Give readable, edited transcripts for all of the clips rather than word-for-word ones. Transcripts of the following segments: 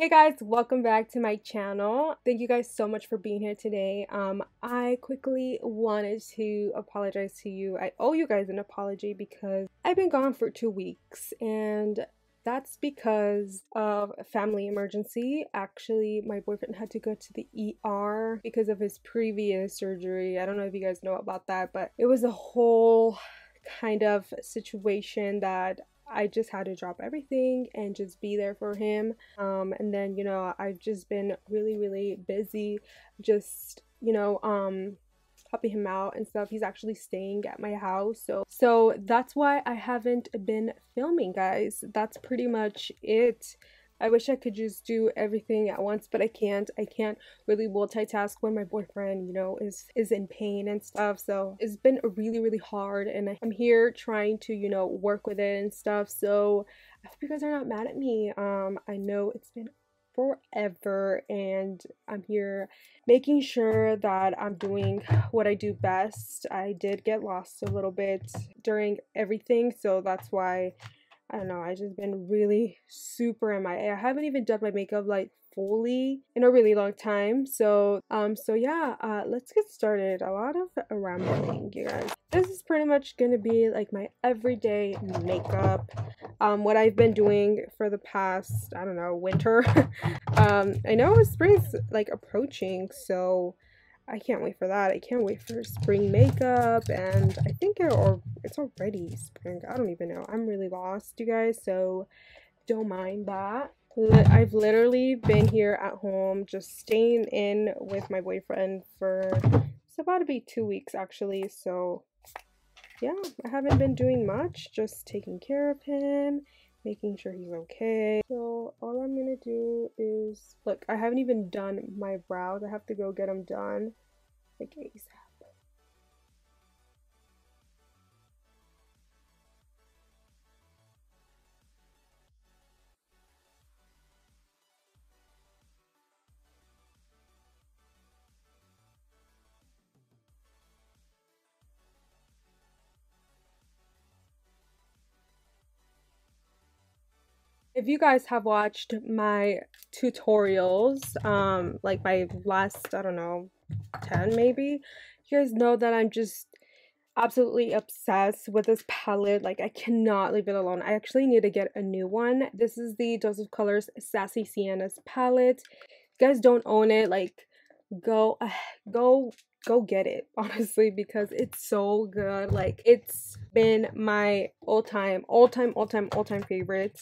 Hey guys, welcome back to my channel. Thank you guys so much for being here today. I quickly wanted to apologize to you. I owe you guys an apology because I've been gone for 2 weeks, and that's because of a family emergency. Actually, my boyfriend had to go to the ER because of his previous surgery. I don't know if you guys know about that, but it was a whole kind of situation that I just had to drop everything and just be there for him. And then, I've just been really busy just, helping him out and stuff. He's actually staying at my house. So that's why I haven't been filming, guys. That's pretty much it. I wish I could just do everything at once, but I can't. I can't really multitask when my boyfriend, is in pain and stuff. So it's been really hard, and I'm here trying to, work with it and stuff. So I hope you guys are not mad at me. I know it's been forever, and I'm here making sure that I'm doing what I do best. I did get lost a little bit during everything, so that's why I don't know, I just been really super MIA. I haven't even done my makeup like fully in a really long time. So yeah, let's get started. A lot of rambling, you guys. This is pretty much gonna be like my everyday makeup. What I've been doing for the past, I don't know, winter. I know spring's like approaching, so I can't wait for that. I can't wait for spring makeup, and I think it's already spring. I don't even know. I'm really lost, you guys, so don't mind that. I've literally been here at home just staying in with my boyfriend for it's about to be 2 weeks actually. So yeah, I haven't been doing much, just taking care of him, making sure he's okay. So all I'm gonna do is, look, I haven't even done my brows. I have to go get them done like ASAP. If you guys have watched my tutorials, like my last, I don't know, 10 maybe, you guys know that I'm just absolutely obsessed with this palette. Like, I cannot leave it alone. I actually need to get a new one. This is the Dose of Colors Sassy Sienna's palette. If you guys don't own it, like, go go get it, honestly, because it's so good. Like, it's been my all-time favorite,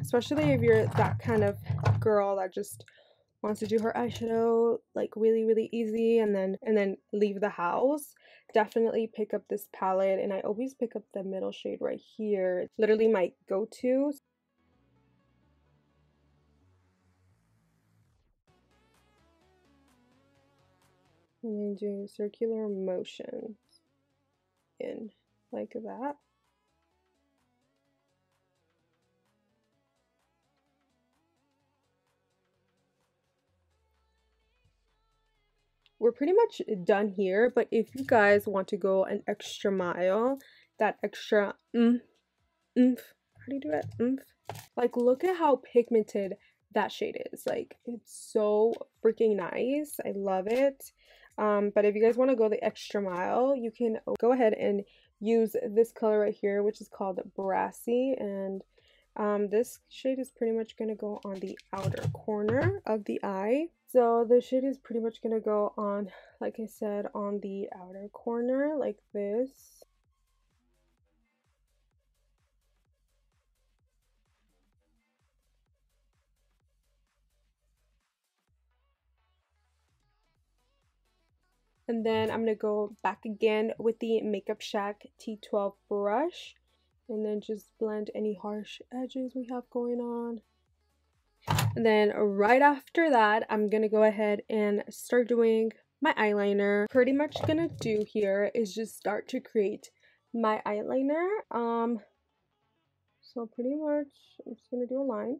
especially if you're that kind of girl that just wants to do her eyeshadow like really easy and then leave the house. Definitely pick up this palette, and I always pick up the middle shade right here. It's literally my go-to. And then do circular motions in like that. We're pretty much done here, but if you guys want to go an extra mile, that extra oomph, how do you do it? Oomph. Like, look at how pigmented that shade is. Like, it's so freaking nice. I love it. But if you guys want to go the extra mile, you can go ahead and use this color right here, which is called Brassy, and this shade is pretty much going to go on the outer corner of the eye. So the shade is pretty much going to go on, like I said, on the outer corner like this. And then I'm going to go back again with the Makeup Shack T12 brush, and then just blend any harsh edges we have going on. And then right after that, I'm going to go ahead and start doing my eyeliner. Pretty much gonna do here is just start to create my eyeliner. So pretty much I'm just gonna do a line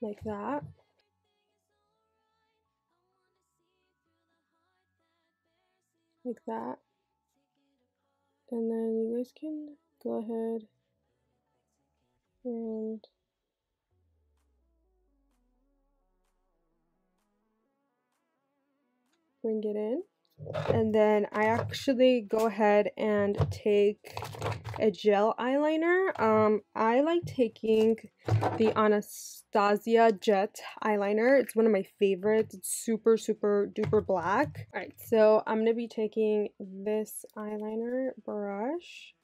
like that. Like that. And then you guys can go ahead and bring it in. And then I actually go ahead and take a gel eyeliner. I like taking the Anastasia Jet eyeliner. It's one of my favorites. It's super, super duper black. All right, so I'm gonna be taking this eyeliner brush.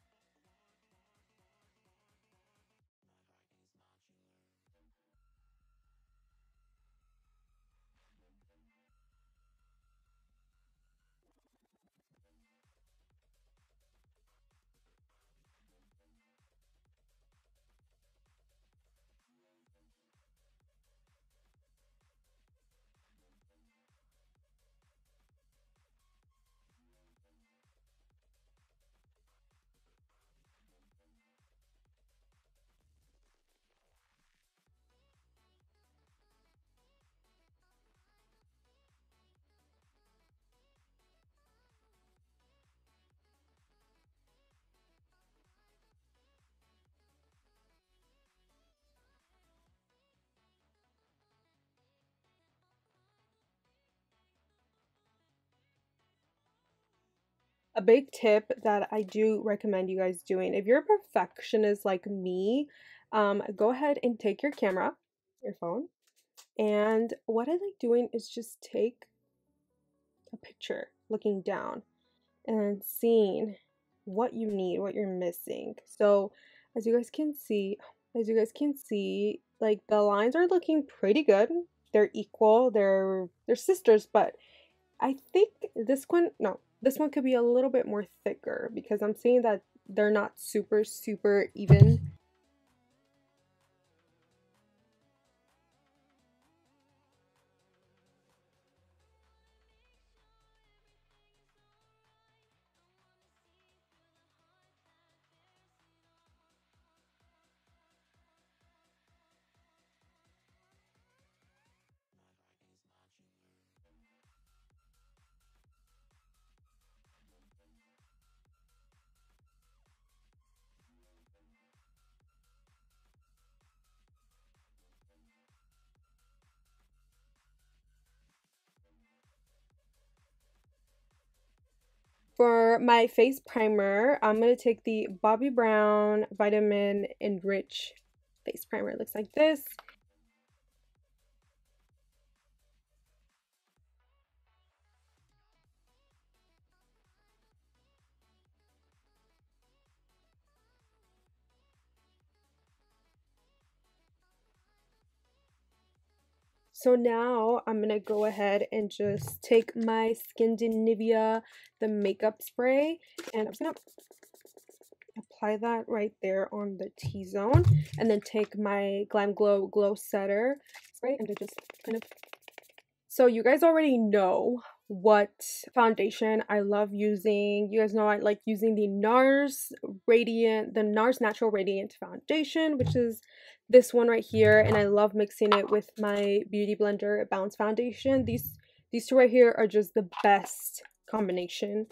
A big tip that I do recommend you guys doing, if you're a perfectionist like me, go ahead and take your camera, your phone, and what I like doing is just take a picture looking down and seeing what you need, what you're missing. So as you guys can see, like the lines are looking pretty good. They're equal, they're sisters, but I think this one could be a little bit more thicker because I'm seeing that they're not super, super even. For my face primer, I'm going to take the Bobbi Brown Vitamin Enrich face primer. It looks like this. So now I'm gonna go ahead and just take my Skindinivia, the makeup spray, and I'm just gonna apply that right there on the T-zone, and then take my Glam Glow Glow Setter spray and just kind of. So you guys already know what foundation I love using. You guys know I like using the NARS Natural Radiant Foundation, which is this one right here, and I love mixing it with my Beauty Blender Bounce Foundation. These two right here are just the best combination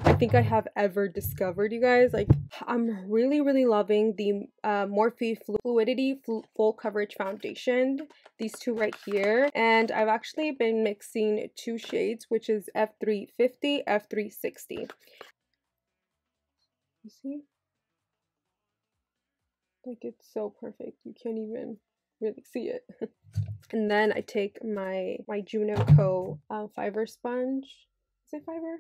I think I have ever discovered, you guys. Like, I'm really, really loving the Morphe Fluidity Full Coverage Foundation, these two right here. And I've actually been mixing two shades, which is F350, F360. You see? Like, it's so perfect. You can't even really see it. And then I take my Juno Co. Fiber sponge. Is it fiber?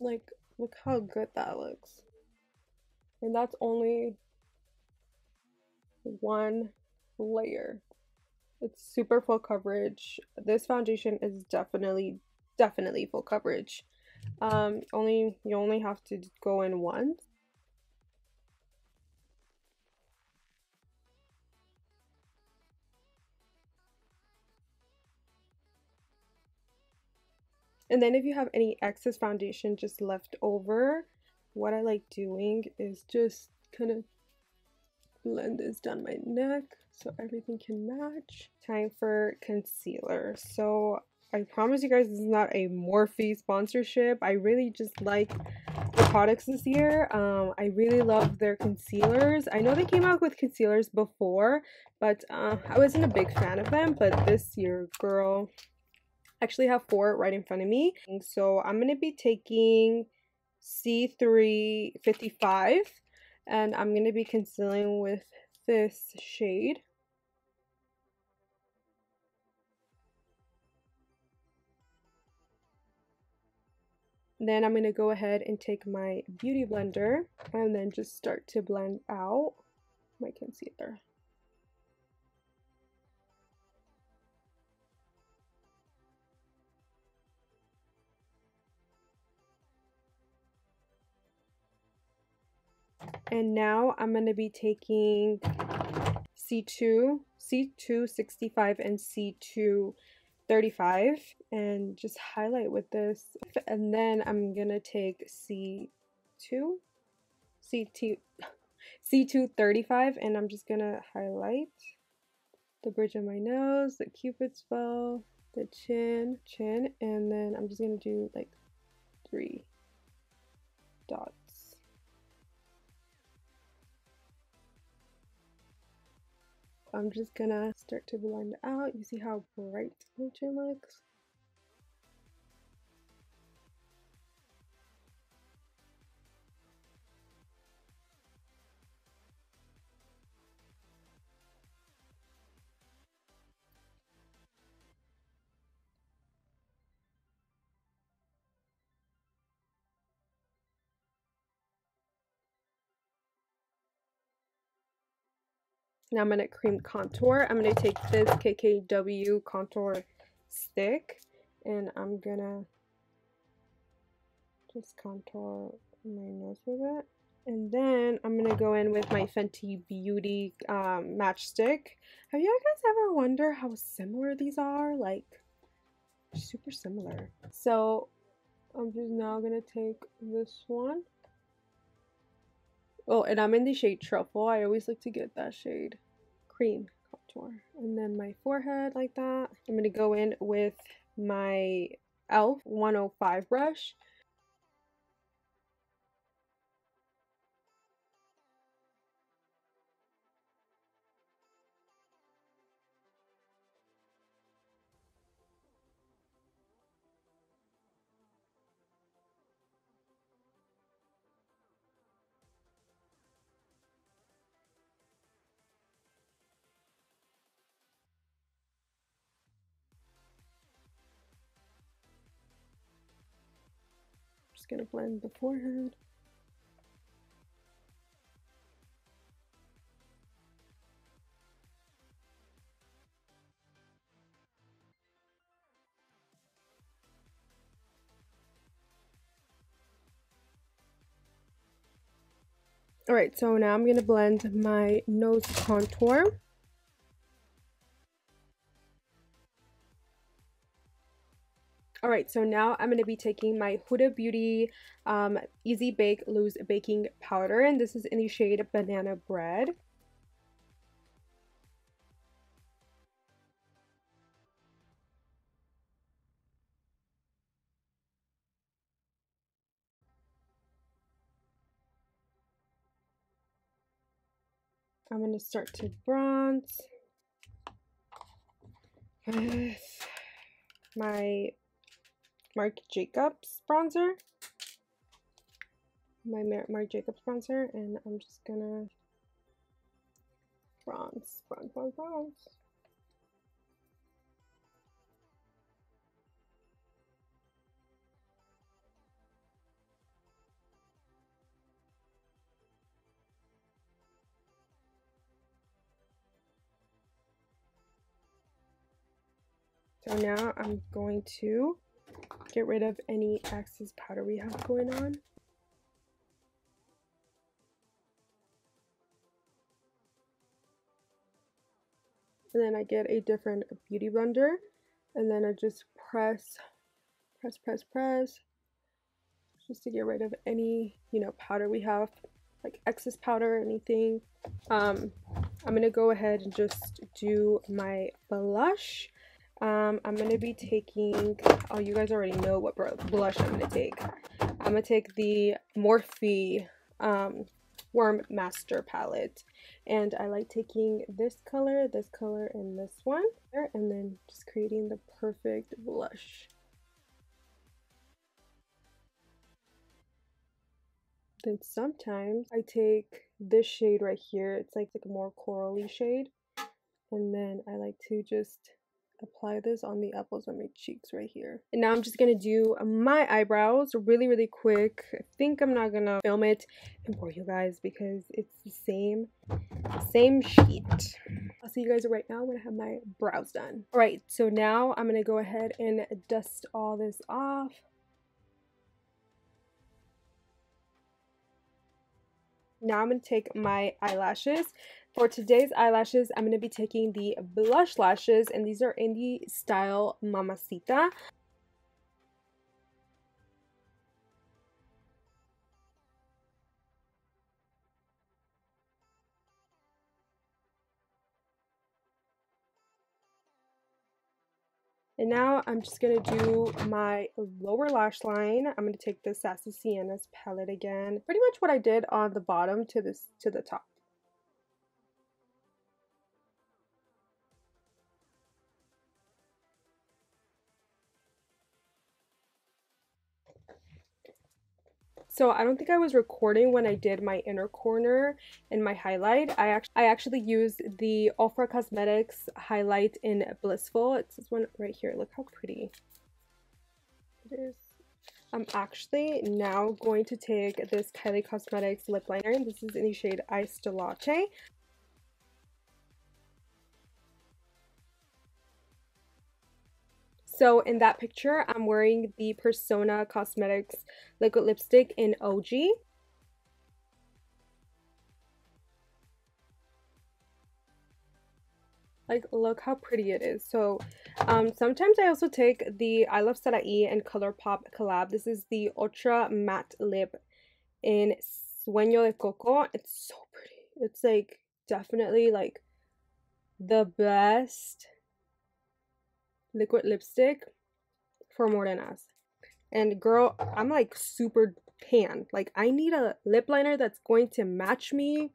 Like, look how good that looks. And that's only one layer. It's super full coverage. This foundation is definitely full coverage. You only have to go in once. And then if you have any excess foundation just left over, what I like doing is just kind of blend this down my neck so everything can match. Time for concealer. So I promise you guys this is not a Morphe sponsorship. I really just like the products this year. I really love their concealers. I know they came out with concealers before, but I wasn't a big fan of them. But this year, girl, I actually have 4 right in front of me. So I'm going to be taking C355 and I'm going to be concealing with this shade. Then I'm going to go ahead and take my beauty blender and then just start to blend out my concealer. And now I'm going to be taking C265 and C235 and just highlight with this. And then I'm going to take C235 and I'm just going to highlight the bridge of my nose, the cupid's bow, the chin, and then I'm just going to do like 3 dots. I'm just gonna start to blend out. You see how bright my chin looks? Now I'm gonna cream contour. I'm gonna take this KKW contour stick and I'm gonna just contour my nose with it. And then I'm gonna go in with my Fenty Beauty matchstick. Have you guys ever wondered how similar these are? Like, super similar. So I'm just now gonna take this one. Oh, and I'm in the shade Truffle. I always like to get that shade. Cream contour. And then my forehead like that. I'm gonna go in with my e.l.f. 105 brush. Just gonna blend the forehead. Alright, so now I'm gonna blend my nose contour. Alright, so now I'm going to be taking my Huda Beauty Easy Bake Loose Baking Powder, and this is in the shade Banana Bread. I'm going to start to bronze with my Marc Jacobs bronzer. Marc Jacobs bronzer, and I'm just gonna bronze. So now I'm going to get rid of any excess powder we have going on. And then I get a different beauty blender, and then I just press, just to get rid of any, powder we have, like excess powder or anything. I'm gonna go ahead and just do my blush. I'm gonna be taking, oh, you guys already know what blush I'm gonna take. I'm gonna take the Morphe Warm Master palette, and I like taking this color, and this one, and then just creating the perfect blush. Then sometimes I take this shade right here. It's like a more corally shade, and then I like to just apply this on the apples of my cheeks right here. And now I'm just gonna do my eyebrows really quick. I think I'm not gonna film it and bore you guys because it's the same sheet. I'll see you guys right now when I have my brows done. All right, so now I'm gonna go ahead and dust all this off. Now I'm going to take my eyelashes. For today's eyelashes, I'm going to be taking the blush lashes, and these are in the style Mamacita. And now I'm just going to do my lower lash line. I'm going to take the Sassy Sienna's palette again. Pretty much what I did on the bottom to the top. So I don't think I was recording when I did my inner corner and my highlight. I actually used the OFRA Cosmetics highlight in Blissful. It's this one right here. Look how pretty it is. I'm actually now going to take this Kylie Cosmetics lip liner, and this is in the shade Iced Latte. So in that picture, I'm wearing the Persona Cosmetics liquid lipstick in OG. Like, look how pretty it is. So sometimes I also take the I Love Sarahy and ColourPop collab. This is the Ultra Matte Lip in Sueño de Coco. It's so pretty. It's like definitely like the best liquid lipstick for morenas. And girl, I'm like super tan. Like, I need a lip liner that's going to match me,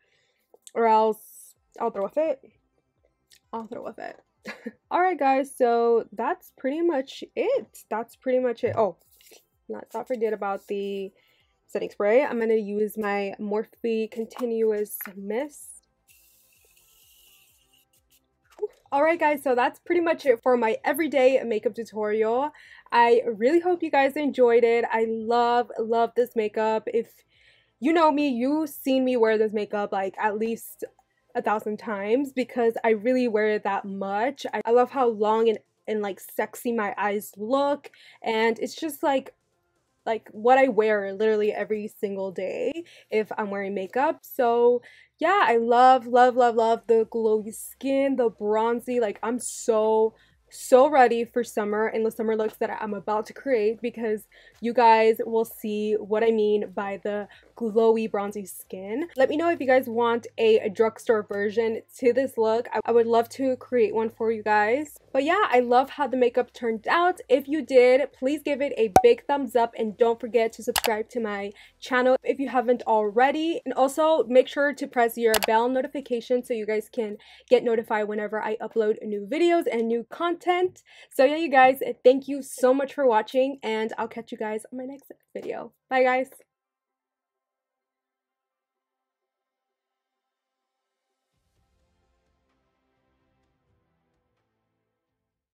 or else I'll throw a fit. Alright guys, so that's pretty much it. Oh, let's not forget about the setting spray. I'm going to use my Morphe Continuous Mist. Alright guys, so that's pretty much it for my everyday makeup tutorial. I really hope you guys enjoyed it. I love this makeup. If you know me, you've seen me wear this makeup like at least 1,000 times because I really wear it that much. I love how long and like sexy my eyes look, and it's just like what I wear literally every single day if I'm wearing makeup. So yeah, I love the glowy skin, the bronzy. Like, I'm so ready for summer and the summer looks that I'm about to create, because you guys will see what I mean by the glowy bronzy skin. Let me know if you guys want a drugstore version to this look. I would love to create one for you guys. But yeah, I love how the makeup turned out. If you did, please give it a big thumbs up, and don't forget to subscribe to my channel if you haven't already. And also make sure to press your bell notification so you guys can get notified whenever I upload new videos and new content. So yeah, you guys, thank you so much for watching, and I'll catch you guys on my next video. Bye guys.